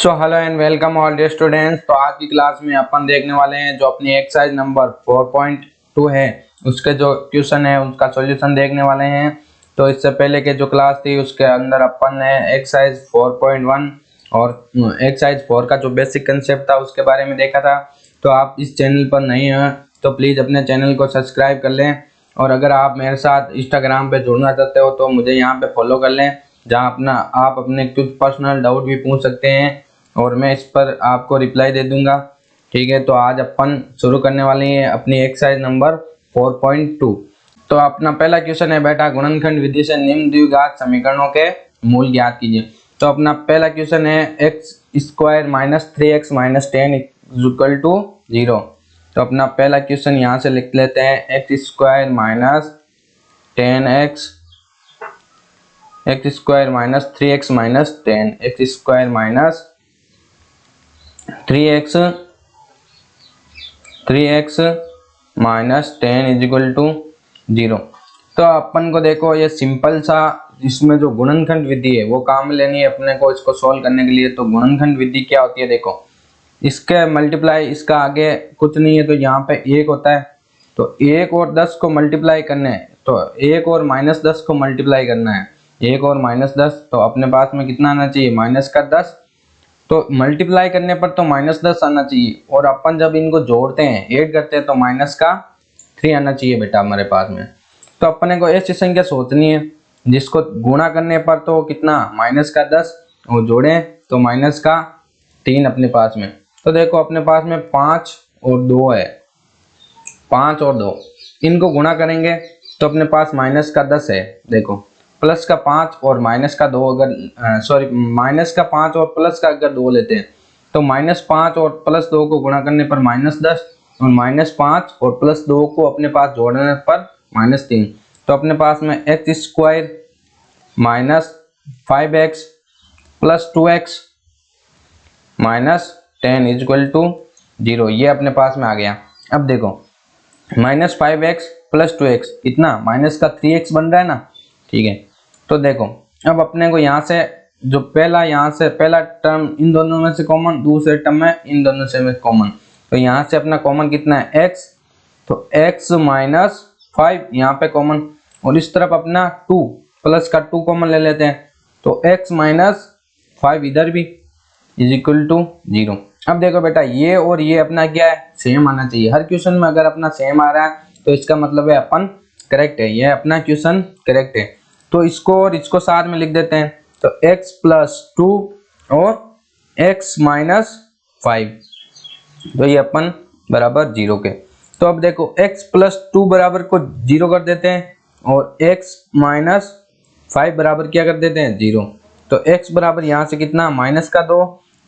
So hello and welcome all dear students. तो आज की क्लास में अपन देखने वाले हैं जो अपनी एक्सरसाइज नंबर 4.2 है उसके जो क्वेश्चन है उसका सॉल्यूशन देखने वाले हैं। तो इससे पहले के जो क्लास थी उसके अंदर अपन ने एक्सरसाइज 4.1 और एक्सरसाइज 4 का जो बेसिक कंसेप्ट था उसके बारे में देखा था। तो आप इस चैनल पर नए हैं तो प्लीज़ अपने चैनल को सब्सक्राइब कर लें, और अगर आप मेरे साथ इंस्टाग्राम पे जुड़ना चाहते हो तो मुझे यहाँ पे फॉलो कर लें, जहाँ आप अपने कुछ पर्सनल डाउट भी पूछ सकते हैं और मैं इस पर आपको रिप्लाई दे दूंगा। ठीक है, तो आज अपन शुरू करने वाले हैं अपनी एक्सरसाइज नंबर 4.2। तो अपना पहला क्वेश्चन है बेटा, गुणनखंड विधि से निम्न द्विघात समीकरणों के मूल ज्ञात कीजिए। तो अपना पहला क्वेश्चन है X square minus 3x minus 10 equal to 0। तो अपना पहला क्वेश्चन यहाँ से लिख लेते हैं, X square minus 10x X square minus 3x minus 10 X square minus 3x minus 10 is equal to 0। तो अपन को देखो ये सिंपल सा, इसमें जो गुणनखंड विधि है वो काम में लेनी है अपने को इसको सॉल्व करने के लिए। तो गुणनखंड विधि क्या होती है, देखो इसके मल्टीप्लाई, इसका आगे कुछ नहीं है तो यहाँ पे 1 होता है, तो 1 और 10 को मल्टीप्लाई करना है, तो 1 और माइनस 10 को मल्टीप्लाई करना है, 1 और माइनस 10, तो अपने पास में कितना आना चाहिए, माइनस का 10। तो मल्टीप्लाई करने पर तो माइनस 10 आना चाहिए, और अपन जब इनको जोड़ते हैं ऐड करते हैं तो माइनस का 3 आना चाहिए बेटा हमारे पास में। तो अपने को ऐसी संख्या सोचनी है जिसको गुणा करने पर तो कितना, माइनस का 10, और जोड़ें तो माइनस का 3 अपने पास में। तो देखो अपने पास में 5 और 2 है, 5 और 2 इनको गुणा करेंगे तो अपने पास माइनस का 10 है। देखो प्लस का 5 और माइनस का 2, अगर माइनस का 5 और प्लस का अगर 2 लेते हैं तो -5 और +2 को गुणा करने पर -10, और -5 और +2 को अपने पास जोड़ने पर -3। तो अपने पास में X square minus 5x plus 2x minus 10 is equal to 0, ये अपने पास में आ गया। अब देखो -5x प्लस 2x इतना माइनस का 3x बन रहा है ना, ठीक है। तो देखो अब अपने को यहाँ से जो पहला टर्म इन दोनों में से कॉमन, दूसरे टर्म में इन दोनों से में कॉमन, तो यहाँ से अपना कॉमन कितना है x, तो x माइनस 5 यहाँ पे कॉमन, और इस तरफ अपना 2 प्लस का 2 कॉमन ले लेते हैं, तो x माइनस 5 इधर भी इज इक्वल टू 0। अब देखो बेटा ये और ये अपना क्या है, सेम आना चाहिए। हर क्वेश्चन में अगर अपना सेम आ रहा है तो इसका मतलब है अपन करेक्ट है, ये अपना क्वेश्चन करेक्ट है। तो इसको और इसको साथ में लिख देते हैं, तो x प्लस 2 और x माइनस 5, तो ये अपन बराबर 0 के। तो अब देखो x प्लस 2 बराबर को 0 कर देते हैं और x माइनस 5 बराबर क्या कर देते हैं, 0। तो x बराबर यहाँ से कितना, माइनस का 2,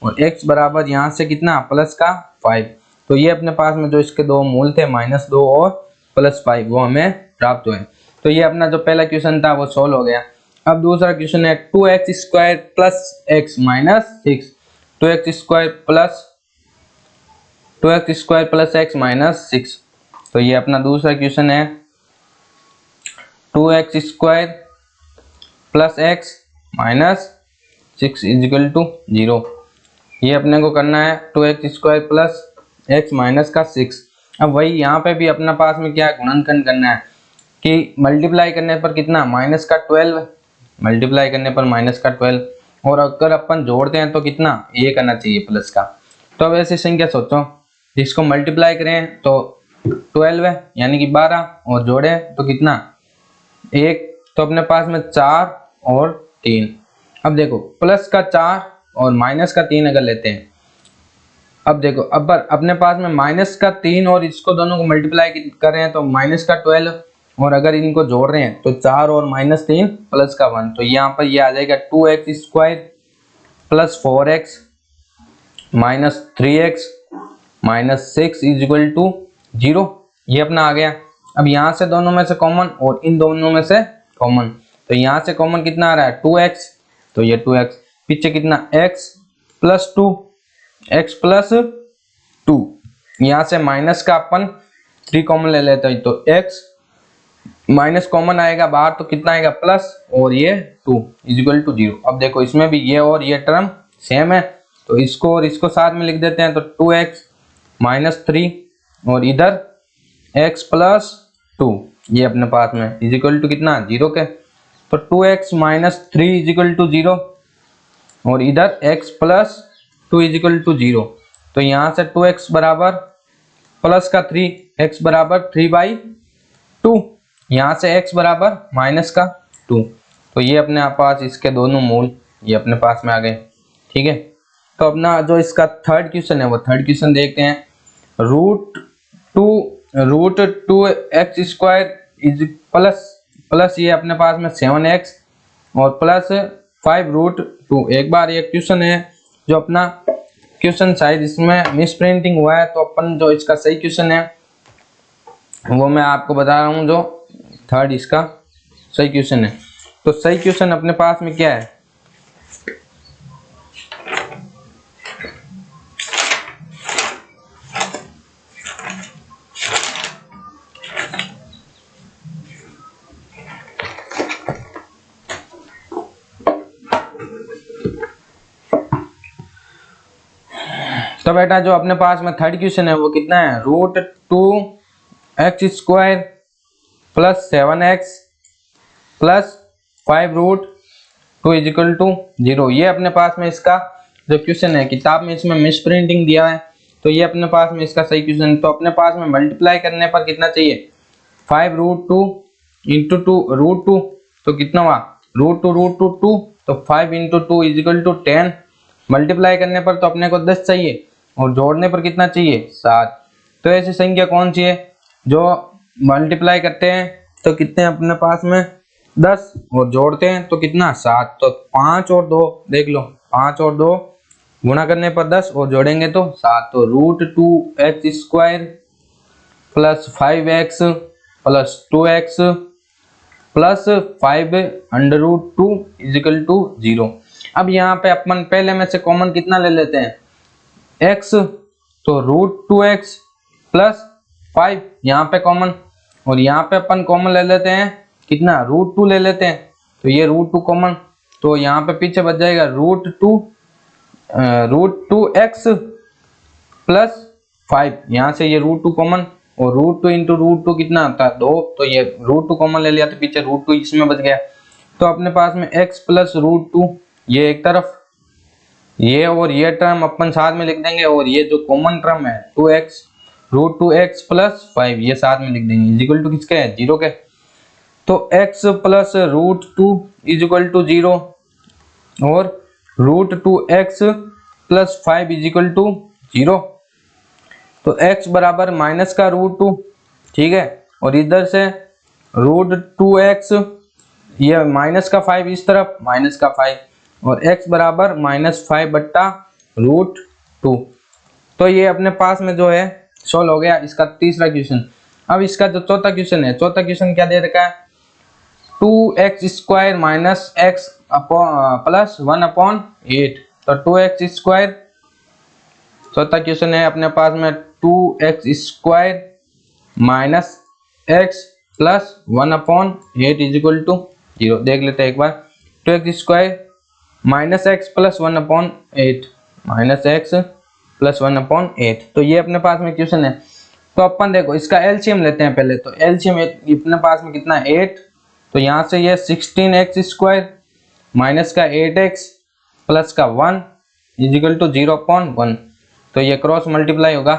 और x बराबर यहाँ से कितना, प्लस का 5। तो ये अपने पास में जो इसके दो मूल थे -2 और +5 वो हमें प्राप्त हुए। तो ये अपना जो पहला क्वेश्चन था वो सोल्व हो गया। अब दूसरा क्वेश्चन है 2x square plus x minus 6, 2x square plus x minus 6। तो ये अपना दूसरा क्वेश्चन है 2x square plus x minus 6 is equal to 0। ये अपने को करना है 2x square plus x minus का 6। अब वही यहाँ पे भी अपना पास में क्या है, गुणनखंड करना है कि मल्टीप्लाई करने पर कितना, माइनस का 12, मल्टीप्लाई करने पर माइनस का 12, और अगर अपन जोड़ते हैं तो कितना, 1 आना चाहिए प्लस का। तो अब ऐसी संख्या सोचो जिसको मल्टीप्लाई करें तो 12 है यानी कि 12, और जोड़े तो कितना, 1, तो अपने पास में 4 और 3। अब देखो प्लस का 4 और माइनस का 3 अगर लेते हैं, अब देखो अब अपने पास में माइनस का 3 और इसको दोनों को मल्टीप्लाई कर रहे हैं तो माइनस का 12, और अगर इनको जोड़ रहे हैं तो 4 और -3 प्लस का 1, तो यहाँ पर ये आ जाएगा 2x square plus 4x minus 3x minus 6 is equal to 0। ये अपना आ गया। अब यहाँ से दोनों में से कॉमन और इन दोनों में से कॉमन, तो यहाँ से कॉमन कितना आ रहा है, 2x, तो ये 2x, पीछे कितना, x प्लस 2, x प्लस 2, यहाँ से माइनस का अपन 3 कॉमन ले लेते हैं, तो x माइनस कॉमन आएगा बाहर तो कितना आएगा, प्लस, और ये 2 इज इक्वल टू 0। अब देखो इसमें भी ये और ये टर्म सेम है, तो इसको और इसको साथ में लिख देते हैं, तो 2x माइनस 3 और इधर x प्लस 2 ये अपने पास में इज इक्वल टू कितना 0 के, तो 2x minus 3 is equal to 0 और इधर x plus 2 is equal to 0। तो यहाँ से 2x बराबर प्लस का 3, x बराबर 3/2, यहाँ से x बराबर माइनस का 2। तो ये अपने पास इसके दोनों मूल ये अपने पास में आ गए। ठीक है, तो अपना जो इसका थर्ड क्वेश्चन है वो थर्ड क्वेश्चन देखते हैं। Root two X square is plus ये अपने पास में 7x और प्लस 5√2। एक बार ये क्वेश्चन है जो अपना क्वेश्चन शायद इसमें मिस प्रिंटिंग हुआ है, तो अपन जो इसका सही क्वेश्चन है वो मैं आपको बता रहा हूँ, जो थर्ड इसका सही क्वेश्चन है। तो सही क्वेश्चन अपने पास में क्या है, तो बेटा जो अपने पास में थर्ड क्वेश्चन है वो कितना है, root 2x square plus 7x plus 5√2 is equal to 0। ये अपने पास में इसका जो क्वेश्चन है, किताब में इसमें मिस प्रिंटिंग दिया है, तो ये अपने पास में इसका सही क्वेश्चन। तो अपने पास में मल्टीप्लाई करने पर कितना चाहिए, 5√2 इंटू 2√2, तो कितना हुआ √2 2, तो 5 into 2 is equal to 10। Multiply करने पर तो अपने को 10 चाहिए और जोड़ने पर कितना चाहिए 7। तो ऐसी संख्या कौन सी है जो मल्टीप्लाई करते हैं तो कितने अपने पास में 10 और जोड़ते हैं तो कितना 7। तो 5 और 2 देख लो, 5 और 2 गुणा करने पर 10 और जोड़ेंगे तो 7। तो √2x square plus 5x plus 2x plus 5√2 is equal to 0। अब यहाँ पे अपन पहले में से कॉमन कितना ले लेते हैं, x, तो √2x प्लस 5 यहाँ पे कॉमन, और यहाँ पे अपन कॉमन ले लेते हैं कितना √2 ले लेते हैं, तो ये √2 कॉमन, तो यहाँ पे पीछे बच जाएगा √2x प्लस 5, यहाँ से ये √2 कॉमन, और √2 इंटू √2 कितना आता है 2, तो ये √2 कॉमन ले लिया तो पीछे √2 इसमें बच गया। तो अपने पास में x प्लस √2 ये एक तरफ, ये और ये टर्म अपन साथ में लिख देंगे, और ये जो कॉमन टर्म है 2x √2x प्लस 5 ये साथ में लिख देंगे, इज इक्वल टू किसके है 0 के। तो x plus √2 is equal to 0 और √2x plus 5 is equal to 0। तो x बराबर माइनस का √2, ठीक है, और इधर से √2x ये माइनस का 5 इस तरफ माइनस का 5, और x बराबर -5/√2। तो ये अपने पास में जो है सॉल्व हो गया इसका तीसरा क्वेश्चन। अब इसका जो चौथा क्वेश्चन है, चौथा क्वेश्चन क्या दे रखा है, 2x square minus x plus 1/8। तो 2x स्क्वायर चौथा क्वेश्चन है अपने पास में 2x square minus x plus 1/8 is equal to 0। देख लेते हैं एक बार, 2x square minus x plus 1/8 minus x plus 1/8, तो ये अपने पास में क्वेश्चन है। तो अपन देखो इसका एलसीएम लेते हैं पहले, तो एलसीएम अपने पास में कितना है 8, तो यहाँ से ये 16x स्क्वायर माइनस का 8x प्लस का 1 इज इक्वल टू 0/1, तो ये क्रॉस मल्टीप्लाई होगा,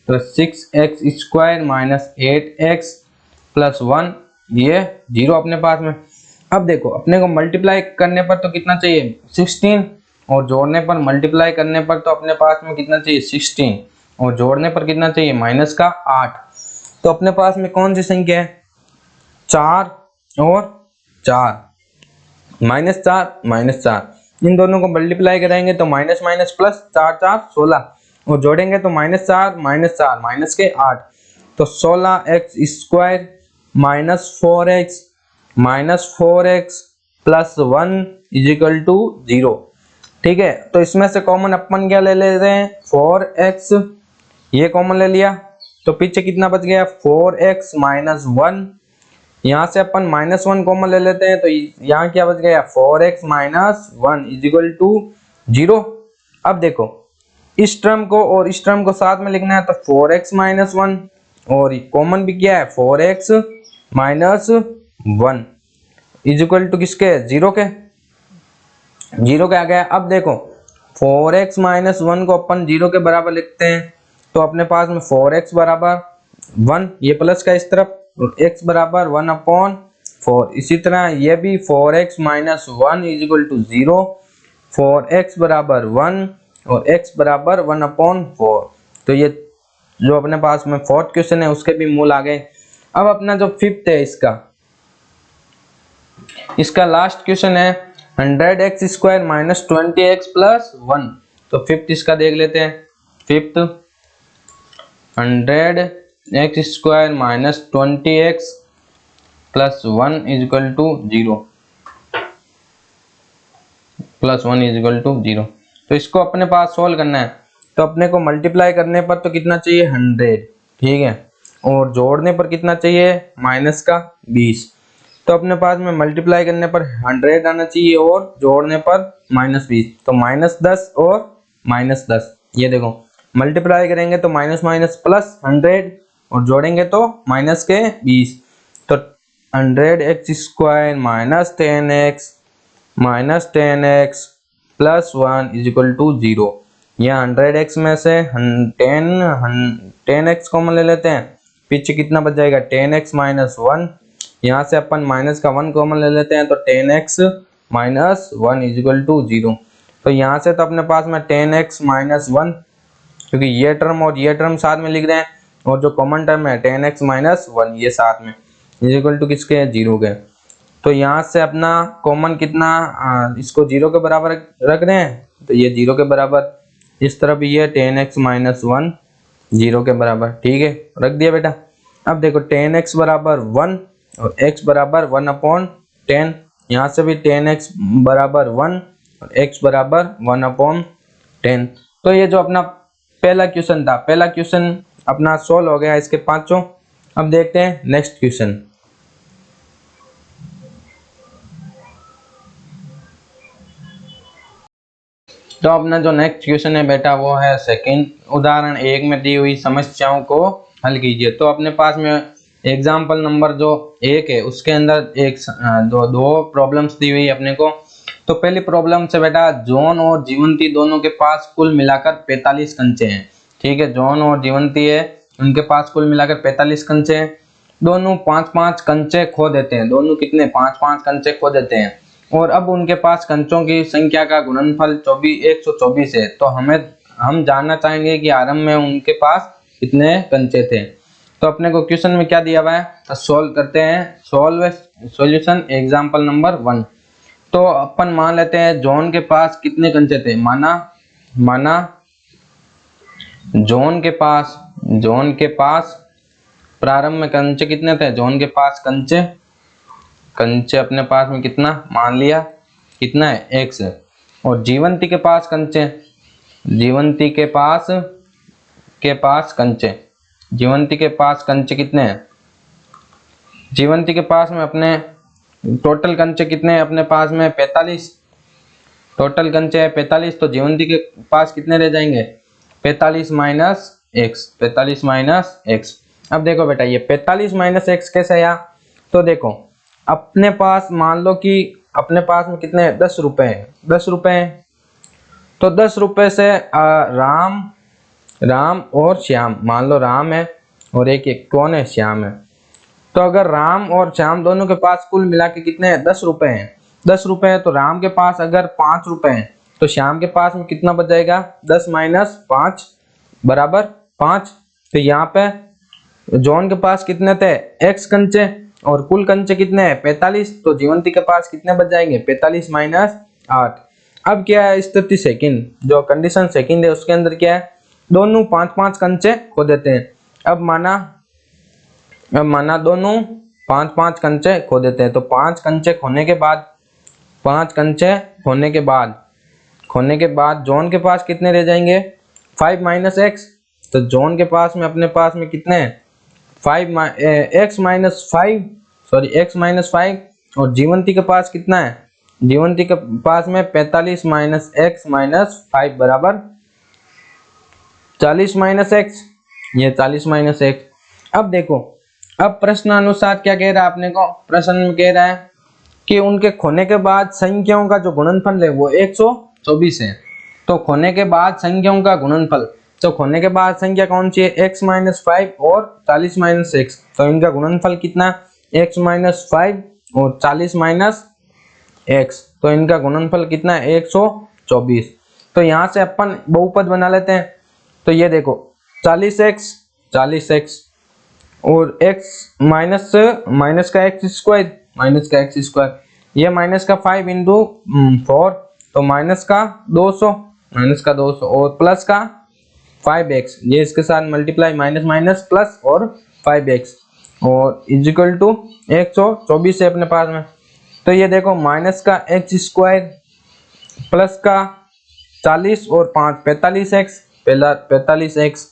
तो 6x square minus 8x plus 1 ये 0 अपने पास में। अब देखो अपने को मल्टीप्लाई करने पर तो कितना चाहिए 16, और जोड़ने पर मल्टीप्लाई करने पर तो अपने पास में कितना चाहिए 16, और जोड़ने पर कितना चाहिए माइनस का 8। तो अपने पास में कौन सी संख्या है 4 और 4, -4 इन दोनों को मल्टीप्लाई करेंगे तो माइनस माइनस प्लस 4 4 16, और जोड़ेंगे तो -4 -4 माइनस के 8, तो 16x square -4x plus 1 is equal to 0। ठीक है, तो इसमें से कॉमन अपन क्या ले लेते हैं 4x, ये कॉमन ले लिया, तो पीछे कितना बच गया 4x माइनस 1, यहाँ से अपन -1 कॉमन ले लेते हैं, तो यहाँ क्या बच गया 4x minus 1 is equal to 0। अब देखो इस टर्म को और इस टर्म को साथ में लिखना है तो 4x माइनस 1 और कॉमन भी क्या है 4x minus 1 is equal to किसके 0 के, 0 के आ गया। अब देखो 4x माइनस 1 को अपन 0 के बराबर लिखते हैं तो अपने पास में 4x बराबर 1, ये प्लस का इस तरफ, और x बराबर 1 अपॉन 4। इसी तरह ये भी 4x minus 1 is equal to 0, 4x बराबर 1 और x बराबर 1 अपॉन 4। तो ये जो अपने पास में फोर्थ क्वेश्चन है उसके भी मूल आ गए। अब अपना जो फिफ्थ है इसका लास्ट क्वेश्चन है 100x square minus 20x plus 1। तो फिफ्थ इसका देख लेते हैं। Fifth 100x square minus 20x plus 1 is equal to 0, plus 1 is equal to 0। तो इसको अपने पास सोल्व करना है तो अपने को मल्टीप्लाई करने पर तो कितना चाहिए 100, ठीक है, और जोड़ने पर कितना चाहिए माइनस का 20। तो अपने पास में मल्टीप्लाई करने पर 100 आना चाहिए और जोड़ने पर माइनस 20, तो माइनस 10 और माइनस 10। ये देखो मल्टीप्लाई करेंगे तो माइनस माइनस प्लस 100 और जोड़ेंगे तो माइनस के 20। तो 100x square minus 10x plus 1 is equal to 0। यहाँ 100x में से 10x कॉमन ले लेते हैं, पीछे कितना बच जाएगा 10x माइनस 1। यहाँ से अपन माइनस का 1 कॉमन ले लेते हैं तो 10x minus 1 is equal to 0। तो यहाँ से तो अपने पास में 10x माइनस 1, क्योंकि ये टर्म और ये टर्म साथ में लिख रहे हैं और जो कॉमन टर्म है 10x माइनस 1 ये साथ में इज इक्वल टू किसके 0 के। तो यहाँ से अपना कॉमन कितना इसको 0 के बराबर रख रहे हैं तो ये 0 के बराबर, इस तरफ ये 10x माइनस 1 0 के बराबर, ठीक है, रख दिया बेटा। अब देखो 10x बराबर 1 और x बराबर 1 अपॉन 10, यहाँ से भी 10x बराबर 1 और x बराबर 1 अपॉन 10। तो ये जो अपना पहला क्वेश्चन था, पहला क्वेश्चन अपना सोल्व हो गया इसके पांचों। अब देखते हैं नेक्स्ट क्वेश्चन। तो अपना जो नेक्स्ट क्वेश्चन है बेटा वो है सेकंड, उदाहरण 1 में दी हुई समस्याओं को हल कीजिए। तो अपने पास में एग्जाम्पल नंबर जो 1 है उसके अंदर दो प्रॉब्लम्स दी हुई है अपने को। तो पहली प्रॉब्लम से बेटा जॉन और जीवंती दोनों के पास कुल मिलाकर 45 कंचे हैं, ठीक है, जॉन और जीवंती है उनके पास कुल मिलाकर 45 कंचे हैं। दोनों 5-5 कंचे खो देते हैं, दोनों कितने 5-5 कंचे खो देते हैं और अब उनके पास कंचों की संख्या का गुणनफल 124 है। तो हम जानना चाहेंगे कि आरंभ में उनके पास कितने कंचे थे। तो अपने को क्वेश्चन में क्या दिया हुआ है तो सोल्व करते हैं। Solution example number 1। तो अपन मान लेते हैं जॉन के पास कितने कंचे थे, माना जॉन के पास प्रारंभ में कंचे कितने थे, जॉन के पास कंचे अपने पास में कितना मान लिया, कितना है x। और जीवंती के पास कंचे, जीवंती के पास कंचे कितने हैं, जीवंती के पास में अपने टोटल कंचे कितने हैं अपने पास में 45, टोटल कंचे है 45। तो जीवंती के पास कितने रह जाएंगे 45 माइनस x। अब देखो बेटा ये 45 माइनस x कैसे आया, तो देखो अपने पास मान लो कि अपने पास में कितने 10 रुपए हैं। तो 10 रुपए से राम और श्याम, मान लो राम है और एक कौन है श्याम है। तो अगर राम और श्याम दोनों के पास कुल मिला के कितने 10 रुपए हैं, 10 रुपए है तो राम के पास अगर 5 रुपए हैं तो श्याम के पास में कितना बच जाएगा 10 माइनस 5 बराबर 5। तो यहाँ पे जॉन के पास कितने थे x कंचे और कुल कंचे कितने हैं 45। तो जीवंती के पास कितने बच जाएंगे 45 माइनस 8। अब क्या है स्थिति सेकंड, जो कंडीशन सेकंड है उसके अंदर क्या है दोनों 5-5 कंचे खो देते हैं। अब माना दोनों 5-5 कंचे खो देते हैं। तो 5 कंचे खोने के बाद जॉन के पास कितने रह जाएंगे 5 माइनस x। तो जॉन के पास में अपने पास में कितने हैं x माइनस 5 और जीवंती के पास कितना है जीवंती के पास में 45 माइनस एक्स माइनस 5 बराबर 40 माइनस एक्स, ये 40 माइनस एक्स। अब देखो, अब प्रश्न अनुसार क्या कह रहा है अपने को, प्रश्न में कह रहा है कि उनके खोने के बाद संख्याओं का जो गुणनफल है वो 124 है। तो खोने के बाद संख्याओं का गुणनफल, तो खोने के बाद संख्या कौन सी है, x माइनस 5 और 40 माइनस एक्स, तो इनका गुणनफल कितना, x माइनस 5 और 40 माइनस एक्स, तो इनका गुणनफल कितना है 124। तो यहाँ से अपन बहुपद बना लेते हैं। तो ये देखो 40x और x माइनस माइनस का एक्स स्क्वायर, ये माइनस का 5 इंटू 4, तो माइनस का 200 और प्लस का 5x, ये इसके साथ मल्टीप्लाई माइनस माइनस प्लस और 5x और इजिकल टू 124 है अपने पास में। तो ये देखो माइनस का एक्स स्क्वायर प्लस का 40 और 5 45x, पहला 45x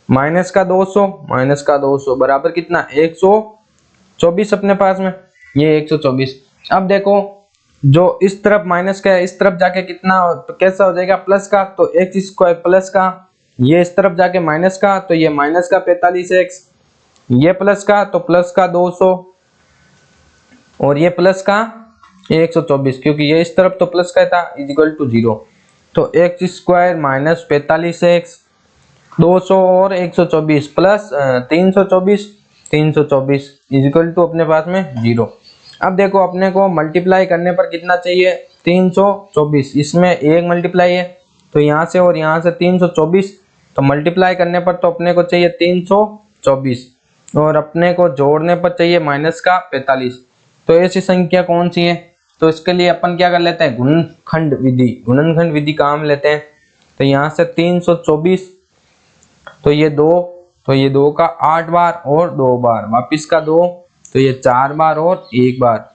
माइनस का 200 बराबर कितना 124 अपने पास में, ये 124। अब देखो जो इस तरफ माइनस का है इस तरफ जाके कितना तो कैसा हो जाएगा प्लस का, तो एक्स स्क्वायर प्लस का, ये इस तरफ जाके माइनस का, तो ये माइनस का 45x, ये प्लस का तो प्लस का 200 और ये प्लस का 124, क्योंकि ये इस तरफ तो प्लस का था, इक्वल टू 0। तो एक्स स्क्वायर माइनस 45x 200 और 124 प्लस 324 इक्वल टू अपने पास में 0। अब देखो अपने को मल्टीप्लाई करने पर कितना चाहिए 324, इसमें एक मल्टीप्लाई है तो यहाँ से और यहाँ से 324, तो मल्टीप्लाई करने पर तो अपने को चाहिए 324 और अपने को जोड़ने पर चाहिए माइनस का 45। तो ऐसी संख्या कौन सी है, तो इसके लिए अपन क्या कर लेते हैं गुणनखंड विधि काम लेते हैं। तो यहाँ से 324, तो ये 2 का 8 बार और 2 बार वापिस का 2, तो ये 4 बार और 1 बार,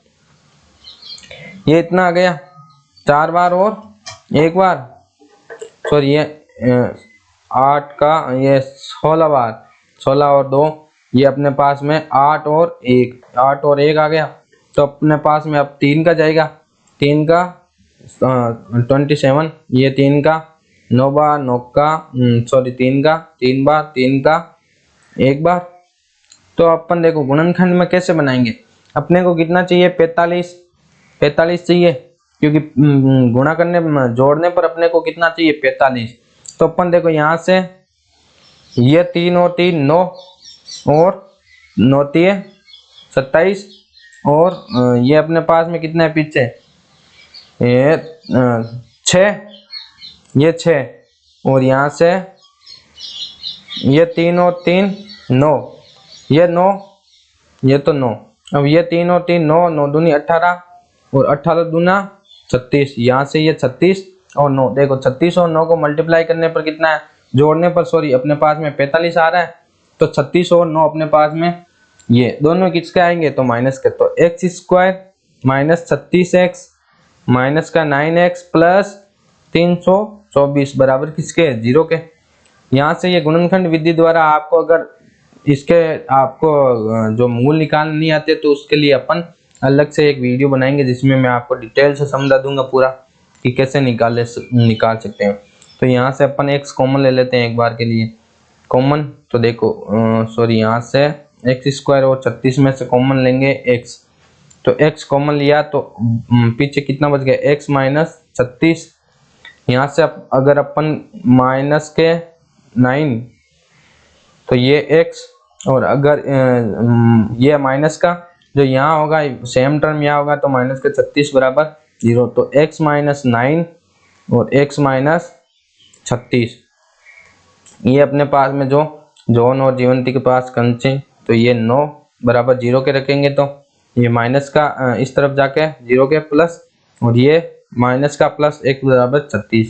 ये इतना आ गया 4 बार और 1 बार, सॉरी ये 8 का ये 16 बार, 16 और 2, ये अपने पास में 8 और 1 आ गया। तो अपने पास में अब 3 का जाएगा, 3 का 27, ये 3 का 9 बार 9 का सॉरी 3 का 3 बार 3 का 1 बार। तो अपन देखो गुणनखंड में कैसे बनाएंगे, अपने को कितना चाहिए 45 चाहिए, क्योंकि गुणा करने जोड़ने पर अपने को कितना चाहिए 45। तो अपन देखो यहाँ से ये 3 और 3 9 और 9 3 27 और ये अपने पास में कितना है पीछे ये 6, ये 6 और यहाँ से ये 3 और 3 9, ये 9, ये तो 9, अब ये 3 और 3 9 9 दूनी 18 और 18 दूना 36, यहाँ से ये 36 और 9, देखो 36 और 9 को मल्टीप्लाई करने पर कितना है, जोड़ने पर सॉरी अपने पास में 45 आ रहा है। तो 36 और 9 अपने पास में ये दोनों किसके आएंगे तो माइनस के, तो x square minus 36x minus का 9x प्लस 324 बराबर किसके 0 के। यहाँ से ये गुणनखंड विधि द्वारा आपको अगर इसके आपको जो मूल निकालने नहीं आते तो उसके लिए अपन अलग से एक वीडियो बनाएंगे जिसमें मैं आपको डिटेल से समझा दूंगा पूरा कि कैसे निकाल सकते हैं। तो यहाँ से अपन x कॉमन ले लेते हैं एक बार के लिए कॉमन, तो देखो सॉरी यहाँ से एक्स स्क्वायर और 36 में से कॉमन लेंगे x, तो x कॉमन लिया तो पीछे कितना बच गया x माइनस 36, यहाँ से अगर अपन माइनस के 9 तो ये x और अगर ये माइनस का जो यहाँ होगा सेम टर्म यहाँ होगा तो माइनस के 36 बराबर 0, तो x माइनस 9 और x माइनस 36, ये अपने पास में जो जॉन और जीवंती के पास कंचे, तो ये 9 बराबर 0 के रखेंगे तो ये माइनस का इस तरफ जाके 0 के प्लस और ये माइनस का प्लस 1 बराबर 36।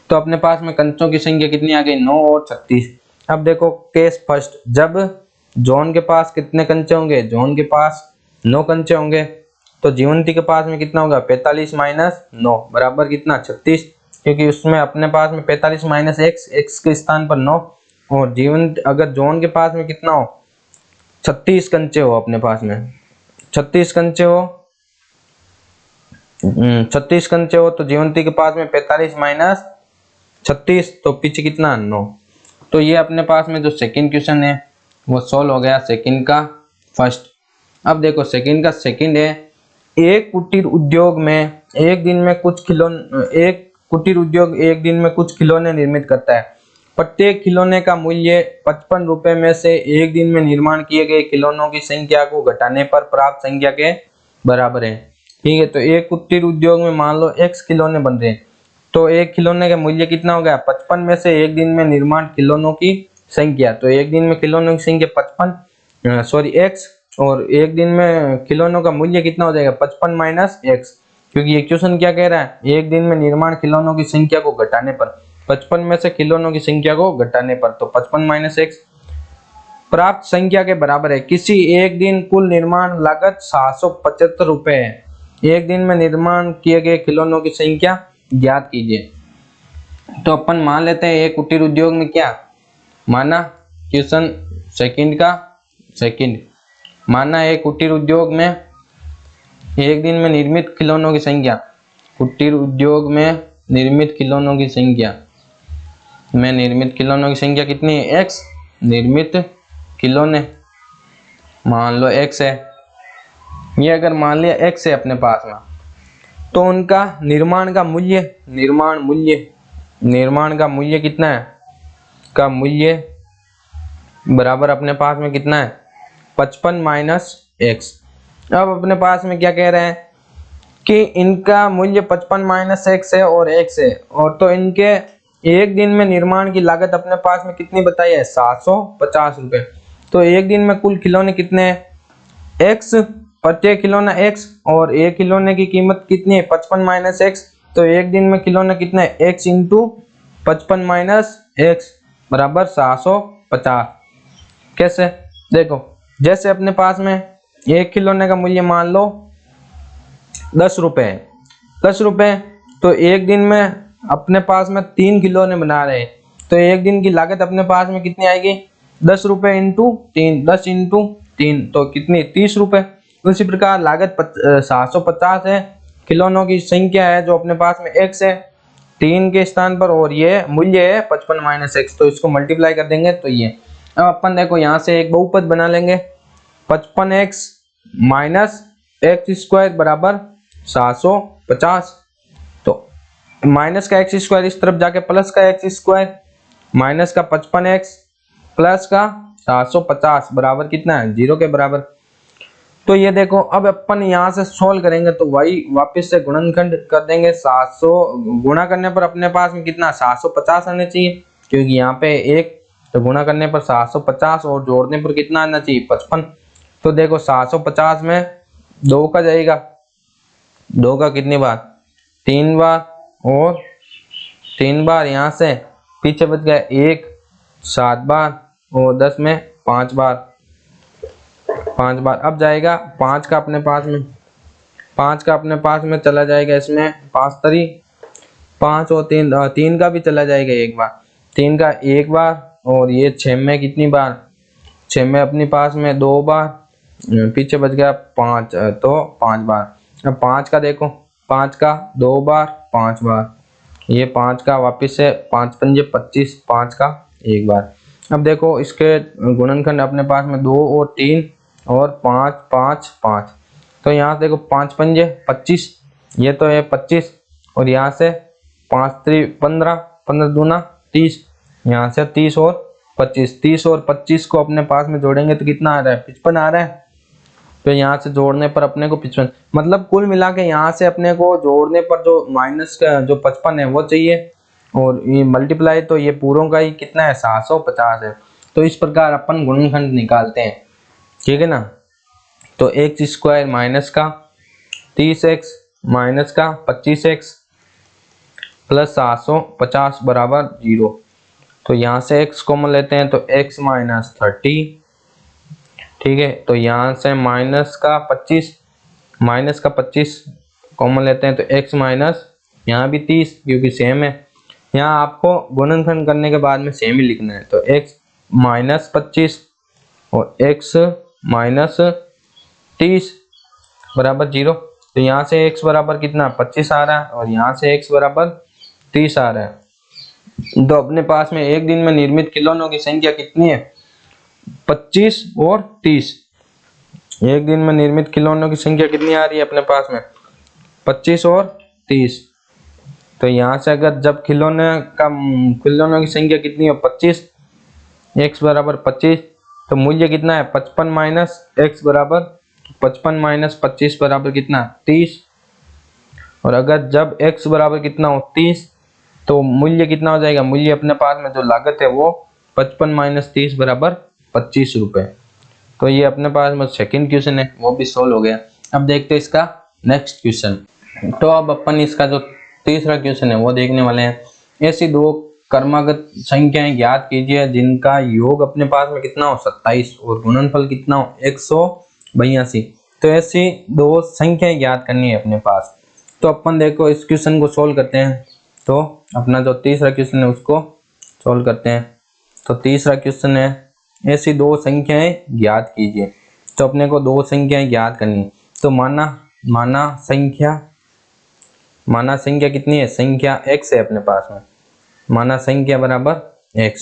तो अपने पास में कंचों की संख्या कितनी आ गई 9 और 36। अब देखो केस फर्स्ट, जब जॉन के पास कितने कंचे होंगे, जॉन के पास 9 कंचे होंगे, तो जीवंती के पास में कितना होगा 45 माइनस 9 बराबर कितना 36, क्योंकि उसमें अपने पास में 45 माइनस x के स्थान पर 9 और जीवंती अगर जॉन के पास में कितना हो 36 कंचे हो, अपने पास में 36 कंचे हो 36 कंचे हो तो जीवंती के पास में 45 माइनस 36, तो पीछे कितना 9। तो ये अपने पास में जो सेकंड क्वेश्चन है वो सॉल्व हो गया सेकंड का फर्स्ट। अब देखो सेकंड का सेकंड है, एक कुटीर उद्योग में एक दिन में कुछ खिलौने निर्मित करता है। प्रत्येक खिलौने का मूल्य 55 रुपए में से एक दिन में निर्माण किए गए खिलौनों की संख्या को घटाने पर प्राप्त संख्या के बराबर है। ठीक है, तो एक कुटीर उद्योग में मान लो x खिलौने बन रहे हैं, तो एक खिलौने का मूल्य कितना हो गया 55 में से एक दिन में निर्माण खिलौनों की संख्या, तो एक दिन में खिलौनों की संख्या 55 x, और एक दिन में खिलौनों का मूल्य कितना हो जाएगा 55 माइनस x, क्योंकि ये क्वेश्चन क्या कह रहा है एक दिन में निर्माण खिलौनों की संख्या को घटाने पर, 55 में से खिलौनों की संख्या को घटाने पर, तो 55 माइनस x प्राप्त संख्या के बराबर है। किसी एक दिन कुल निर्माण लागत 775 रुपए है। एक दिन में निर्माण किए गए खिलौनों की संख्या ज्ञात कीजिए। तो अपन मान लेते हैं एक कुटीर उद्योग में क्या माना, क्वेश्चन सेकंड का सेकंड माना एक कुटीर उद्योग में एक दिन में निर्मित खिलौनों की संख्या, कुटीर उद्योग में निर्मित खिलौनों की संख्या कितनी है x, निर्मित खिलौने मान लो x है, ये अगर मान लिया x है अपने पास में, तो उनका निर्माण का मूल्य कितना है, का मूल्य बराबर अपने पास में कितना है 55 माइनस x। अब अपने पास में क्या कह रहे हैं कि इनका मूल्य 55 माइनस x है और x है, और तो इनके एक दिन में निर्माण की लागत अपने पास में कितनी बताई है 750 रुपए। तो एक दिन में कुल खिलौने कितने हैं x, प्रत्येक खिलौना x, और एक खिलौने की कीमत कितनी है 55 माइनस x, तो एक दिन में खिलौना कितना है x इंटू 55 माइनस x बराबर 750। कैसे देखो, जैसे अपने पास में एक खिलौने का मूल्य मान लो 10 रुपए है, 10 रुपए, तो एक दिन में अपने पास में 3 खिलौने बना रहे हैं, तो एक दिन की लागत अपने पास में कितनी आएगी 10 रुपए इंटू 3, 10 इंटू 3 तो कितनी 30 रुपए। उसी प्रकार लागत 750 है, खिलौनों की संख्या है जो अपने पास में x है 3 के स्थान पर, और ये मूल्य है 55 माइनस x, तो इसको मल्टीप्लाई कर देंगे तो ये। अब अपन देखो यहाँ से एक बहुपद बना लेंगे 55x माइनस एक्स स्क्वायर बराबर 750, तो माइनस का एक्स स्क्वायर इस तरफ जाके प्लस का एक्स स्क्वायर, माइनस का 55x प्लस का 750 बराबर कितना है 0 के बराबर। तो ये देखो अब अपन यहाँ से सोल्व करेंगे तो y वापस से गुणनखंड कर देंगे, 700 गुणा करने पर अपने पास में कितना 750 आने चाहिए, क्योंकि यहाँ पे एक, तो गुणा करने पर 750 और जोड़ने पर कितना आना चाहिए 55। तो देखो 750 में 2 का जाएगा, 2 का कितनी बार 3 बार, और 3 बार यहाँ से पीछे बच गया 1 7 बार, और 10 में 5 बार, 5 बार। अब जाएगा 5 का अपने पास में चला जाएगा, इसमें 5 तरी 5 और 3 का भी चला जाएगा एक बार, 3 का एक बार, और ये 6 में कितनी बार 6 में अपने पास में 2 बार, पीछे बच गया 5 तो 5 बार। अब 5 का देखो, 5 का 2 बार 5 बार, ये 5 का वापस से 5 पंजे 25, 5 का एक बार। अब देखो इसके गुणनखंड अपने पास में 2 और 3 और 5 5 5, तो यहाँ से देखो 5 पंजे 25, ये तो है 25, और यहाँ से 5 3 15, 15 दूना 30, यहाँ से 30 और 25, 30 और 25 को अपने पास में जोड़ेंगे तो कितना आ रहा है 55 आ रहा है। तो यहाँ से जोड़ने पर अपने को 55, मतलब कुल मिला के यहाँ से अपने को जोड़ने पर जो माइनस का जो 55 है वो चाहिए, और ये मल्टीप्लाई तो ये पूरों का ही कितना है 750 है। तो इस प्रकार अपन गुणनखंड निकालते हैं, ठीक है ना। तो एक्स स्क्वायर माइनस का 30x माइनस का 25x प्लस 750 बराबर 0, तो यहाँ से x कॉमन लेते हैं तो x माइनस 30, ठीक है। तो यहाँ से माइनस का 25 कॉमन लेते हैं तो x माइनस यहाँ भी 30, क्योंकि सेम है, यहाँ आपको गुणनखंड करने के बाद में सेम ही लिखना है। तो x माइनस 25 और x माइनस 30 बराबर 0, तो यहाँ से x बराबर कितना 25 आ रहा है और यहाँ से x बराबर 30 आ रहा है। तो अपने पास में एक दिन में निर्मित खिलौनों की संख्या कितनी है? 25 और 30। एक दिन में निर्मित खिलौनों की संख्या कितनी आ रही है अपने पास में? 25 और 30। तो यहाँ से अगर जब खिलौनों की संख्या कितनी है 25, x बराबर 25, तो मूल्य कितना है 55 माइनस x बराबर 55 माइनस 25 बराबर कितना 30। और अगर जब x बराबर कितना हो 30, तो मूल्य कितना हो जाएगा? मूल्य अपने पास में जो लागत है वो 55 माइनस 30 बराबर 25 रुपए। तो ये अपने पास में सेकंड क्वेश्चन है वो भी सोल्व हो गया। अब देखते हैं इसका नेक्स्ट क्वेश्चन। तो अब अपन इसका जो तीसरा क्वेश्चन है वो देखने वाले हैं। ऐसी दो क्रमागत संख्याएं ज्ञात कीजिए जिनका योग अपने पास में कितना हो 27 और गुणनफल कितना हो 182। तो ऐसी दो संख्याएं ज्ञात करनी है अपने पास। तो अपन देखो इस क्वेश्चन को सोल्व करते हैं। तो अपना जो तीसरा क्वेश्चन है उसको सोल्व करते हैं। तो तीसरा क्वेश्चन है ऐसी दो संख्याएं ज्ञात कीजिए। तो अपने को दो संख्याएं ज्ञात करनी है। तो माना संख्या कितनी है? संख्या x है अपने पास में। माना संख्या बराबर x।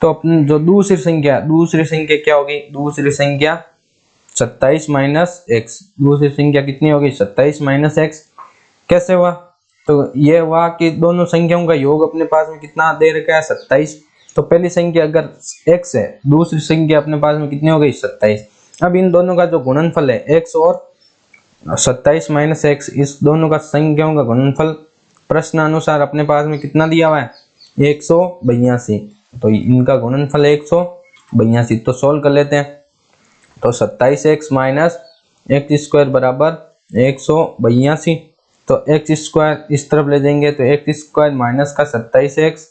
तो अपनी जो दूसरी संख्या क्या होगी? दूसरी संख्या 27 माइनस x। दूसरी संख्या कितनी होगी? 27 माइनस x। कैसे हुआ? तो ये हुआ कि दोनों संख्याओं का योग अपने पास में कितना दे रखा है 27। तो पहली संख्या अगर x है, दूसरी संख्या अपने पास में कितनी हो गई 27। अब इन दोनों का जो गुणनफल है x और 27 माइनस x, इस दोनों का संख्याओं का गुणनफल प्रश्न अनुसार अपने पास में कितना दिया हुआ है? 182। तो इनका गुणनफल 182। तो सोल्व कर लेते हैं। तो 27x माइनस एक्स स्क्वायर बराबर 182। तो एक्स स्क्वायर इस तरफ ले जाएंगे तो एक्स स्क्वायर माइनस का 27x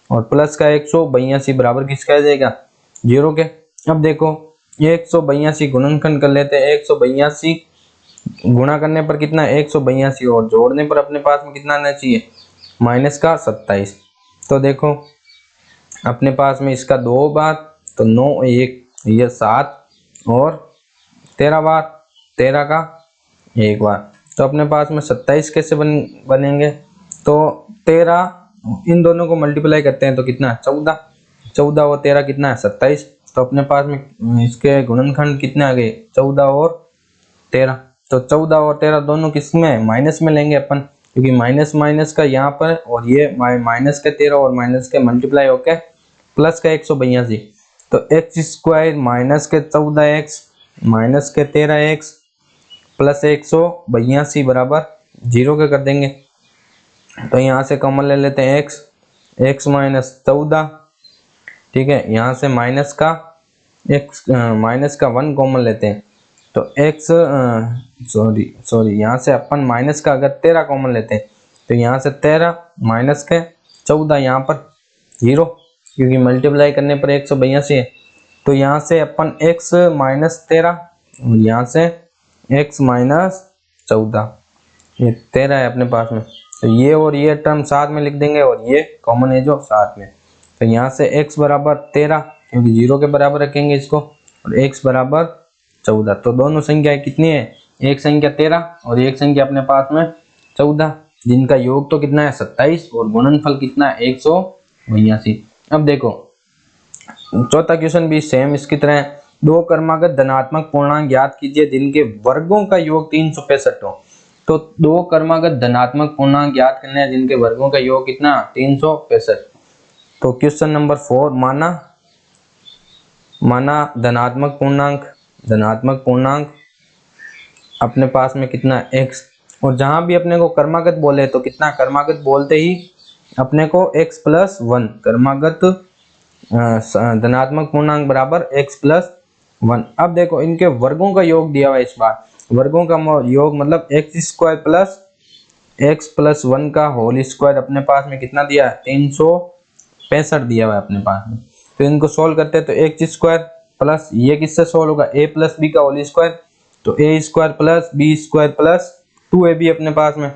और प्लस का 182 बराबर किसका आ जाएगा? 0 के। अब देखो 182 गुणनखंड कर लेते हैं। 182 गुणा करने पर कितना है 182 और जोड़ने पर अपने पास में कितना आना चाहिए? माइनस का 27। तो देखो अपने पास में इसका 2 बार तो 9 1 ये 7 और 13 बार 13 का 1 बार। तो अपने पास में 27 कैसे बनेंगे? तो 13 इन दोनों को मल्टीप्लाई करते हैं तो कितना है 14। 14 और 13 कितना है 27। तो अपने पास में इसके गुणनखंड कितने आ गए? 14 और 13। तो 14 और 13 दोनों किस में? माइनस में लेंगे अपन, क्योंकि माइनस माइनस का यहाँ पर और ये माइनस के 13 और माइनस के मल्टीप्लाई होके प्लस का 182। तो एक्स स्क्वायर माइनस के 14x माइनस के 13x प्लस 182 बराबर 0 के कर देंगे। तो यहाँ से कॉमन ले लेते हैं x माइनस 14। ठीक है, यहाँ से माइनस का 1 कॉमन लेते हैं तो x सॉरी यहाँ से अपन माइनस का अगर 13 कॉमन लेते हैं तो यहाँ से 13 माइनस के 14 यहाँ पर 0, क्योंकि मल्टीप्लाई करने पर 182 है। तो यहाँ से अपन x माइनस 13 और यहाँ से x माइनस 14, ये 13 है अपने पास में। तो ये और ये टर्म साथ में लिख देंगे और ये कॉमन है जो साथ में। तो यहाँ से x बराबर 13, क्योंकि 0 के बराबर रखेंगे इसको, और x बराबर 14। तो दोनों संख्याएं कितनी है? एक संख्या 13 और एक संख्या अपने पास में 14, जिनका योग तो कितना है 27 और गुणनफल कितना है 182। अब देखो चौथा क्वेश्चन भी सेम इसकी तरह है। दो क्रमागत धनात्मक पूर्णांक ज्ञात कीजिए जिनके वर्गों का योग 365 हो। तो दो क्रमागत धनात्मक पूर्णांक ज्ञात करने हैं जिनके वर्गों का योग कितना 365। तो क्वेश्चन नंबर 4, माना धनात्मक पूर्णांक अपने पास में कितना x, और जहां भी अपने को क्रमागत बोले तो कितना क्रमागत बोलते ही अपने को x प्लस 1 क्रमागत धनात्मक पूर्णांक बराबर x प्लस 1। अब देखो इनके वर्गों का योग दिया हुआ है। इस बार वर्गों का योग मतलब x square plus x plus 1 का होल स्क्वायर अपने पास में कितना दिया है 365 दिया हुआ है अपने पास में। तो इनको सोल्व करते हैं तो एक्स स्क्वायर प्लस ये किससे सोल्व होगा a प्लस बी का होल स्क्वायर, तो a square plus B square plus 2ab अपने पास में।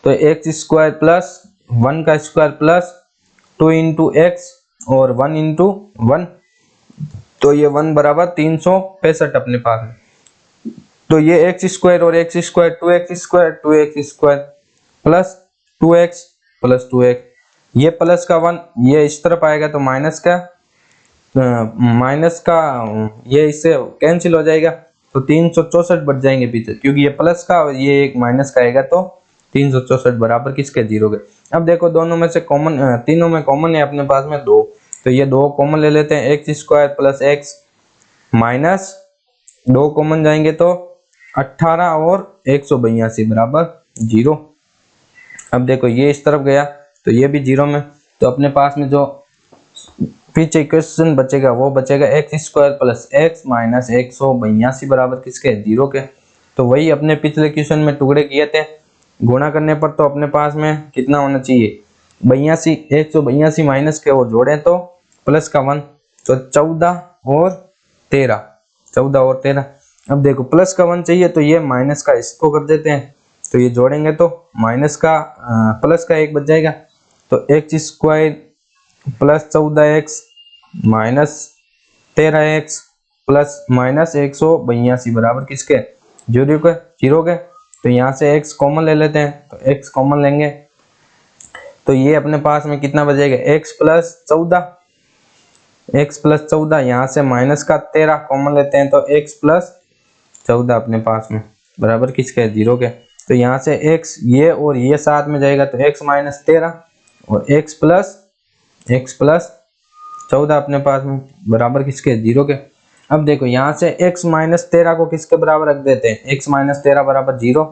तो एक्स स्क्वायर प्लस 1 का स्क्वायर प्लस 2 इंटू एक्स और 1 इंटू 1, तो ये 1 बराबर 365 अपने पास में। तो ये एक्स स्क्वायर और X square, two X square plus two X, ये प्लस का 1 ये इस तरफ आएगा तो माइनस का ये इससे कैंसिल हो जाएगा, तो 364 बच जाएंगे पीछे, क्योंकि ये प्लस का और ये एक माइनस का आएगा, तो 364 बराबर किसके, 0 के। अब देखो दोनों में से कॉमन, तीनों में कॉमन है अपने पास में 2, तो ये 2 कॉमन ले लेते हैं, X square plus x minus 2 common जाएंगे तो 18 और 182 बराबर 0। अब देखो ये इस तरफ गया तो ये भी 0 में, तो अपने पास में जो पीछे इक्वेशन बचेगा वो बचेगा x square plus x minus 182 बराबर किसके, 0 के। तो वही अपने पिछले क्वेश्चन में टुकड़े किए थे, गुणा करने पर तो अपने पास में कितना होना चाहिए, 182 माइनस के वो जोड़ें तो प्लस का 1, तो 14 और 13। अब देखो प्लस का 1 चाहिए तो ये माइनस का इसको कर देते हैं, तो ये जोड़ेंगे तो माइनस का प्लस का 1 बच जाएगा, तो x square plus 14x minus 13x plus minus 182 बराबर किसके, 0 के। तो यहाँ से x कॉमन ले लेते हैं, तो x कॉमन लेंगे तो ये अपने पास में कितना बचेगा, x प्लस 14, यहाँ से माइनस का 13 कॉमन लेते हैं तो x प्लस 14 अपने पास में बराबर किसके, 0 के। तो यहाँ से x ये और ये साथ में जाएगा तो x माइनस 13 और x प्लस 14 अपने पास में बराबर किसके, 0 के। अब देखो यहाँ से x माइनस 13 को किसके बराबर रख देते हैं, x माइनस 13 बराबर 0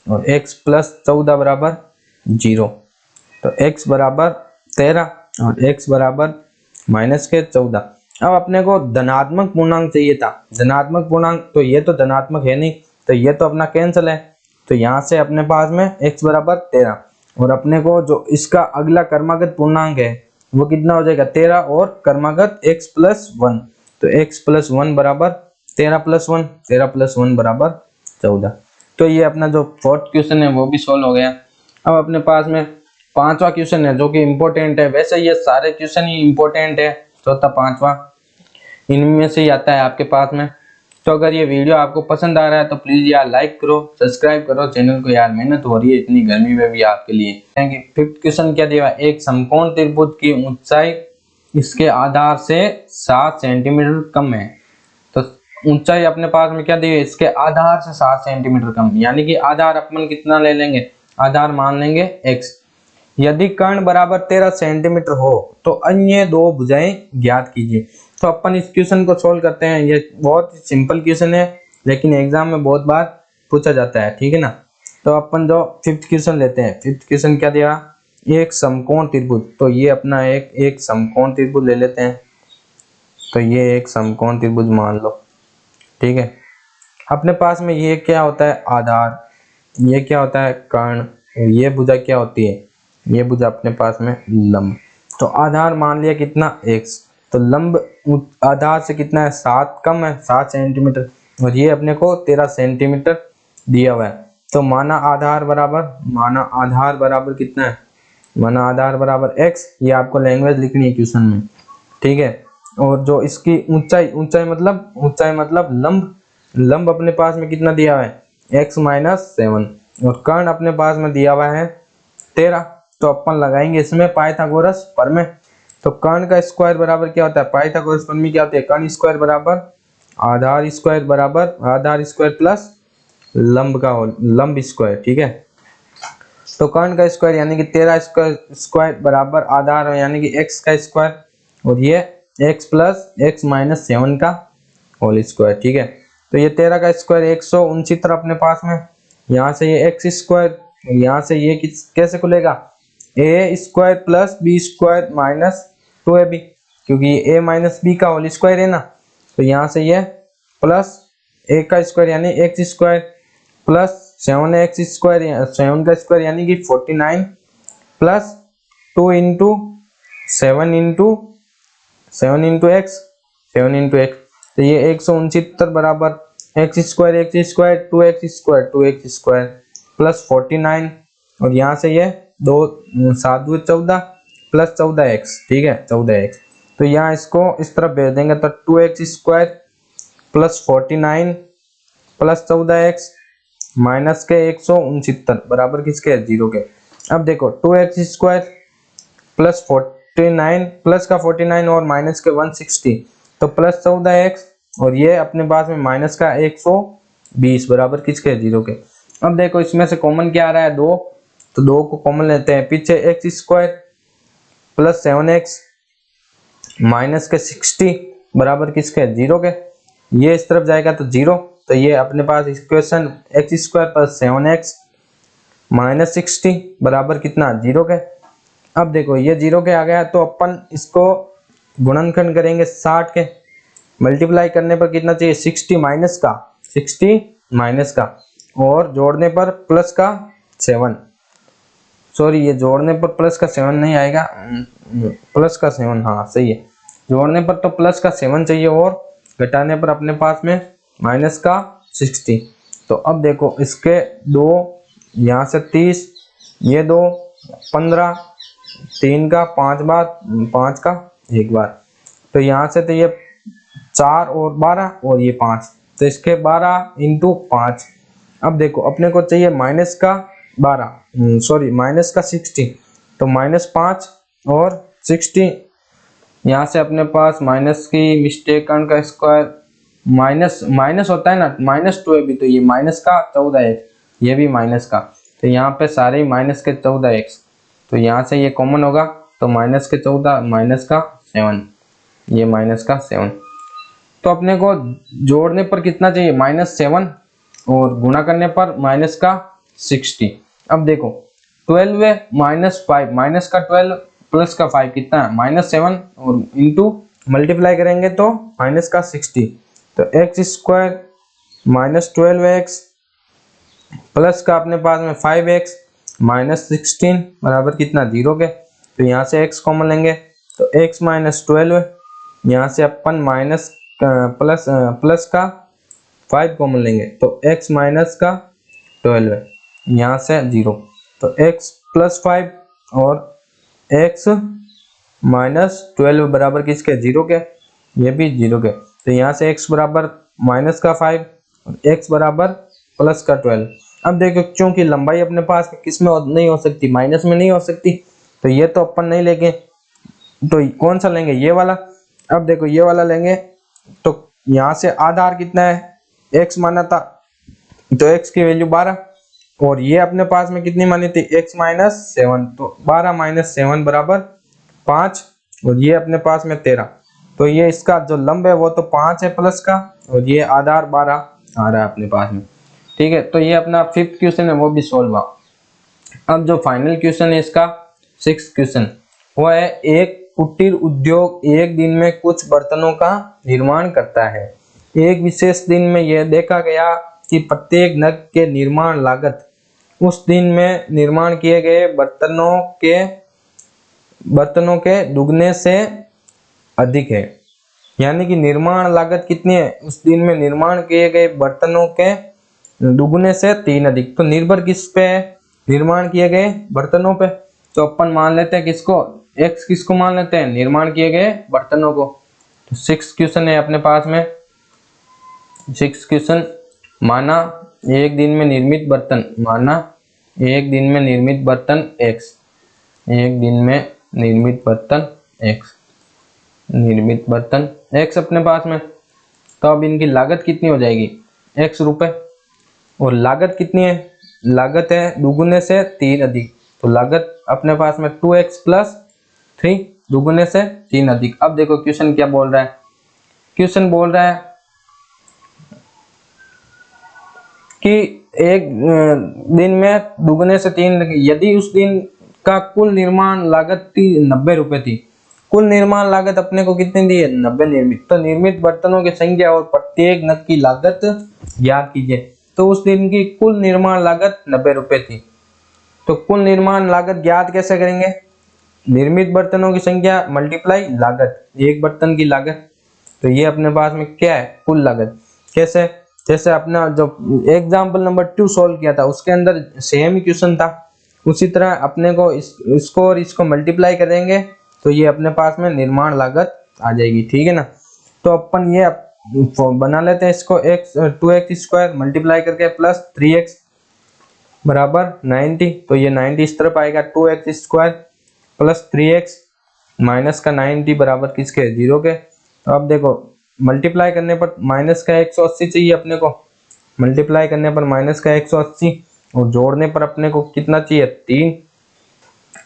और x प्लस 14 बराबर 0, तो x बराबर 13 और x बराबर माइनस के 14। अब अपने को धनात्मक पूर्णांक चाहिए था, धनात्मक पूर्णांक, तो ये तो धनात्मक है नहीं, तो ये तो अपना कैंसिल है, तो यहाँ से अपने पास में x बराबर 13 और अपने को जो इसका अगला क्रमागत पूर्णांक है वो कितना हो जाएगा, 13 और क्रमागत x प्लस 1, तो x प्लस 1 बराबर 13 प्लस 1 बराबर 14। तो ये अपना जो फोर्थ क्वेश्चन है वो भी सोल्व हो गया। अब अपने पास में पांचवा क्वेश्चन है जो कि इम्पोर्टेंट है, वैसे ये सारे क्वेश्चन ही इम्पोर्टेंट है, चौथा पांचवा इनमें से ही आता है आपके पास में। तो अगर ये वीडियो आपको पसंद आ रहा है तो प्लीज यार लाइक करो, सब्सक्राइब करो चैनल को, यार मेहनत हो रही है इतनी गर्मी में भी आपके लिए। फिफ्थ क्वेश्चन क्या दिया है, एक समकोण त्रिभुज की ऊंचाई इसके आधार से 7 सेंटीमीटर कम है, तो ऊंचाई अपने पास में क्या दी है, इसके आधार से 7 सेंटीमीटर कम, यानी कि आधार अपन कितना ले लेंगे, आधार मान लेंगे x। यदि कर्ण बराबर 13 सेंटीमीटर हो तो अन्य दो भुजाएं ज्ञात कीजिए। तो अपन इस क्वेश्चन को सोल्व करते हैं, ये बहुत सिंपल क्वेश्चन है लेकिन एग्जाम में बहुत बार पूछा जाता है, ठीक है ना। तो अपन जो फिफ्थ क्वेश्चन लेते हैं, फिफ्थ क्वेश्चन क्या दिया, एक समकोण त्रिभुज, तो ये अपना एक समकोण त्रिभुज ले लेते हैं, तो ये एक समकोण त्रिभुज मान लो, ठीक है। अपने पास में ये क्या होता है, आधार, ये क्या होता है, कर्ण, ये भुजा क्या होती है, ये भुजा अपने पास में लंब। तो आधार मान लिया कितना, x, तो लंब आधार से कितना है, 7 कम है, 7 सेंटीमीटर, और ये अपने को 13 सेंटीमीटर दिया हुआ है। तो माना आधार बराबर कितना है, माना आधार बराबर x, ये आपको लैंग्वेज लिखनी है क्वेश्चन में, ठीक है। और जो इसकी ऊंचाई मतलब लंब अपने पास में कितना दिया हुआ है, x माइनस 7, और कर्ण अपने पास में दिया हुआ है 13। तो अपन लगाएंगे इसमें पाइथागोरस प्रमेय। तो कर्ण का स्क्वायर बराबर क्या होता है, पाइथागोरस प्रमेय क्या होती है, कर्ण स्क्वायर बराबर आधार स्क्वायर प्लस लंब स्क्वायर, ठीक है। तो कर्ण का स्क्वायर यानी कि 13 स्क्वायर बराबर आधार यानी कि x का स्क्वायर, और ये x प्लस x माइनस 7 का होल स्क्वायर, ठीक है। तो ये 13 का स्क्वायर 169 अपने पास में, यहाँ से ये x स्क्वायर, यहाँ से ये कैसे खुलेगा, a square plus b square minus 2ab, क्योंकि a माइनस b का होल स्क्वायर है ना, तो यहाँ से ये प्लस a का स्क्वायर यानी x square plus 7x square, 7 का स्क्वायर यानी कि 49 प्लस 2 इंटू 7 इंटू x, तो ये 169 बराबर x square 2x square plus 49, और यहाँ से ये 2 7 14 प्लस 14x, ठीक है, 14x। तो यहाँ इसको इस तरफ भेज देंगे तो 2x square plus 49 plus 14x minus के 169 बराबर किसके 0 के। अब देखो 2x² प्लस 49 प्लस का 49 और माइनस के 160 तो प्लस 14x और ये अपने पास में माइनस का 120 बराबर किसके 0 के। अब देखो इसमें से कॉमन क्या आ रहा है 2, तो 2 को कॉमन लेते हैं, पीछे x² प्लस 7x माइनस के 60 बराबर किसके 0 के। ये इस तरफ जाएगा तो 0, तो ये अपने पास equation x² plus 7x minus 60 बराबर कितना 0 के। अब देखो ये 0 के आ गया तो अपन इसको गुणनखंड करेंगे 60 के, मल्टीप्लाई करने पर कितना चाहिए 60 माइनस का और जोड़ने पर प्लस का 7, सॉरी ये जोड़ने पर प्लस का 7 नहीं आएगा, प्लस का 7, हाँ सही है, जोड़ने पर तो प्लस का 7 चाहिए और घटाने पर अपने पास में माइनस का 60। तो अब देखो इसके 2 यहाँ से 30, ये 2 15, 3 का 5 बार, 5 का 1 बार, तो यहाँ से तो ये 4 और 12 और ये 5, तो इसके 12 इंटू 5। अब देखो अपने को चाहिए माइनस का 12, सॉरी माइनस का 60, तो -5 और 60, यहाँ से अपने पास माइनस की मिस्टेक का स्क्वायर माइनस होता है ना, -2 है भी, तो ये माइनस का 14x, ये भी माइनस का, तो यहाँ पे सारे ही माइनस के 14x, तो यहाँ से ये कॉमन होगा तो माइनस के 14 माइनस का 7, ये माइनस का 7। तो अपने को जोड़ने पर कितना चाहिए -7 और गुणा करने पर माइनस का 60। अब देखो 12 है -5 माइनस का 12 प्लस का 5 कितना है -7 और इंटू मल्टीप्लाई करेंगे तो माइनस का 60, तो x² माइनस 12x प्लस का अपने पास में 5x माइनस 16 बराबर कितना 0 के। तो यहाँ से x कॉमन लेंगे तो x माइनस 12, यहाँ से अपन माइनस प्लस का 5 कॉमन लेंगे तो x माइनस का 12 है, यहाँ से 0, तो x प्लस 5 और x माइनस 12 बराबर किसके 0 के, ये भी 0 के। तो यहाँ से x बराबर माइनस का 5 और x बराबर प्लस का 12। अब देखो क्योंकि लंबाई अपने पास किस में नहीं हो सकती, माइनस में नहीं हो सकती, तो ये तो अपन नहीं लेंगे, तो कौन सा लेंगे ये वाला। अब देखो ये वाला लेंगे तो यहाँ से आधार कितना है x माना था तो x की वैल्यू 12 और ये अपने पास में कितनी मानी थी x माइनस 7, तो 12 माइनस 7 बराबर 5 और ये अपने पास में 13, तो ये इसका जो लंब है वो तो 5 है प्लस का और ये आधार 12 आ रहा है अपने पास में। ठीक है, तो ये अपना 5th क्वेश्चन है वो भी सॉल्व हुआ। अब जो फाइनल क्वेश्चन है इसका 6th क्वेश्चन, वो है एक कुटीर उद्योग एक दिन में कुछ बर्तनों का निर्माण करता है। एक विशेष दिन में यह देखा गया कि प्रत्येक नग के निर्माण लागत उस दिन में निर्माण किए गए बर्तनों के दुगने से अधिक है। यानी कि निर्माण लागत कितनी है उस दिन में निर्माण किए गए बर्तनों के दुगने से 3 अधिक। तो निर्भर किस पे है, निर्माण किए गए बर्तनों पे। तो अपन मान लेते हैं किसको, x किसको मान लेते हैं, निर्माण किए गए बर्तनों को। तो 6 क्वेश्चन है अपने पास में। 6 क्वेश्चन, माना एक दिन में निर्मित बर्तन, माना एक दिन में निर्मित बर्तन x, एक दिन में निर्मित बर्तन x, निर्मित बर्तन x अपने पास में। तो अब इनकी लागत कितनी हो जाएगी x रुपए, और लागत कितनी है, लागत है दुगुने से 3 अधिक, तो लागत अपने पास में 2x प्लस 3 दुगुने से 3 अधिक। अब देखो क्वेश्चन क्या बोल रहा है, क्वेश्चन बोल रहा है कि एक दिन में दुगने से 3, यदि उस दिन का कुल निर्माण लागत थी 90 रुपए थी, कुल निर्माण लागत अपने को कितनी दी है 90 निर्मित, तो निर्मित बर्तनों की संख्या और प्रत्येक नग की लागत ज्ञात कीजिए। तो उस दिन की कुल निर्माण लागत 90 रुपए थी, तो कुल निर्माण लागत ज्ञात कैसे करेंगे, निर्मित बर्तनों की संख्या मल्टीप्लाई लागत, एक बर्तन की लागत, तो ये अपने पास में क्या है कुल लागत। कैसे, जैसे अपना जो एग्जाम्पल नंबर 2 सॉल्व किया था उसके अंदर सेम ही क्वेश्चन था, उसी तरह अपने को इसको और इसको मल्टीप्लाई करेंगे तो ये अपने पास में निर्माण लागत आ जाएगी। ठीक है ना, तो अपन ये बना लेते हैं इसको x 2x² मल्टीप्लाई करके प्लस 3x बराबर 90। तो ये 90 इस तरफ आएगा, 2x² प्लस 3x माइनस का 90 बराबर किसके 0 के। तो अब देखो मल्टीप्लाई करने पर माइनस का 180 चाहिए अपने को, मल्टीप्लाई करने पर माइनस का 180 और जोड़ने पर अपने को कितना चाहिए 3।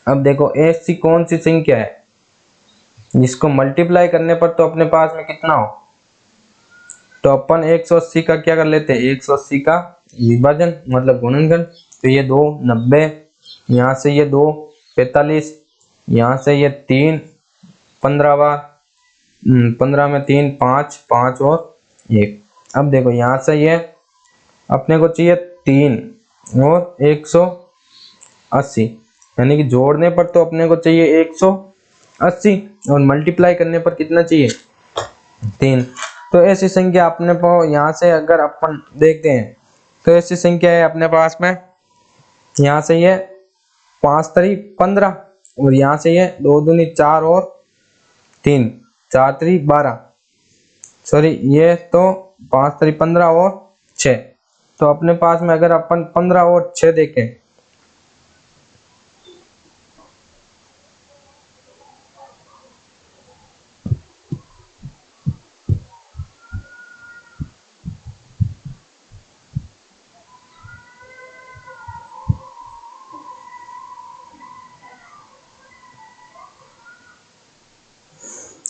अब देखो ऐसी कौन सी संख्या है जिसको मल्टीप्लाई करने पर तो अपने पास में कितना हो, तो अपन 180 का क्या कर लेते हैं 180 का विभाजन मतलब गुणनखंड। तो ये 2 90, यहाँ से ये 2 45, यहाँ से ये 3 15 बार 15 में 3 5 5 और 1। अब देखो यहाँ से ये अपने को चाहिए 3 और 180, यानी कि जोड़ने पर तो अपने को चाहिए 180 और मल्टीप्लाई करने पर कितना चाहिए 3। तो ऐसी संख्या अपने को यहाँ से अगर अपन देखते हैं तो ऐसी संख्या है अपने पास में, यहाँ से ये 5 3 15 और यहाँ से ये 2 दूनी 4 और 3 4 3 12, सॉरी ये तो 5 3 15 और 6। तो अपने पास में अगर अपन 15 और 6 देखें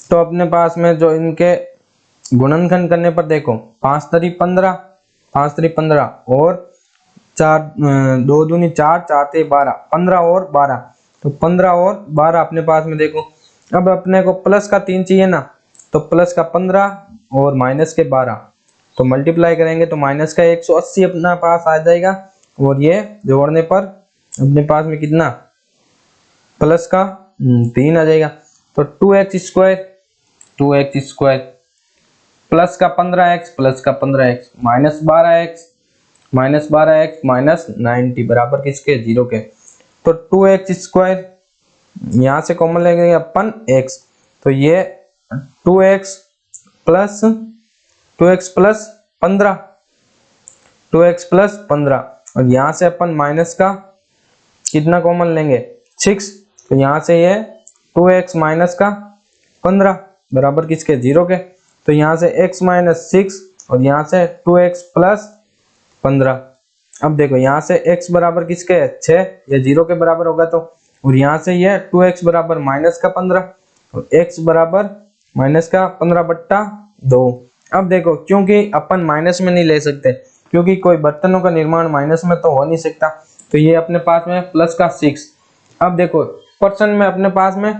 तो अपने पास में जो इनके गुणनखंड करने पर देखो 5 3 15 5 3 15 और 4 2 दूनी 4 4 3 12 15 और 12, तो 15 और 12 अपने पास में देखो। अब अपने को प्लस का 3 चाहिए ना, तो प्लस का 15 और माइनस के 12, तो मल्टीप्लाई करेंगे तो माइनस का 180 अपना पास आ जाएगा और ये जोड़ने पर अपने पास में कितना प्लस का 3 आ जाएगा। तो 2x² प्लस का 15x प्लस का 15x माइनस 12x माइनस 90 बराबर किसके 0 के। तो 2x² यहाँ से कॉमन लेंगे अपन x, तो ये 2x प्लस 15 2x प्लस 15 और यहाँ से अपन माइनस का कितना कॉमन लेंगे 6, तो यहाँ से ये 2x माइनस का 15 बराबर किसके 0 के। तो यहाँ से x माइनस 6 और यहाँ से 2x प्लस 15। अब देखो यहाँ से x बराबर किसके 6 या 0 के बराबर होगा, तो और यहाँ से ये 2x बराबर माइनस का 15 और x बराबर माइनस का 15/2। अब देखो क्योंकि अपन माइनस में नहीं ले सकते, क्योंकि कोई बर्तनों का निर्माण माइनस में तो हो नहीं सकता, तो ये अपने पास में प्लस का 6। अब देखो पर्सन में अपने पास में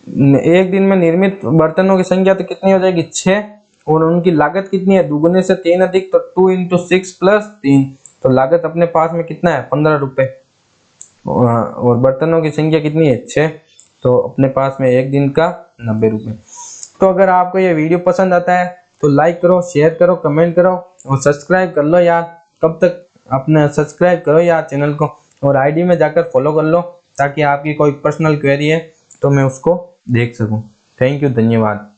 एक दिन में निर्मित बर्तनों की संख्या तो कितनी हो जाएगी 6 और उनकी लागत कितनी है दुगुने से 3 अधिक, तो 2 × 6 + 3, तो लागत अपने पास में कितना है 15 रुपए और बर्तनों की संख्या कितनी है 6, तो अपने पास में एक दिन का 90 रुपए। तो अगर आपको ये वीडियो पसंद आता है तो लाइक करो, शेयर करो, कमेंट करो और सब्सक्राइब कर लो यार। कब तक अपने सब्सक्राइब करो यार चैनल को और आईडी में जाकर फॉलो कर लो, ताकि आपकी कोई पर्सनल क्वेरी है तो मैं उसको देख सकूं। थैंक यू, धन्यवाद।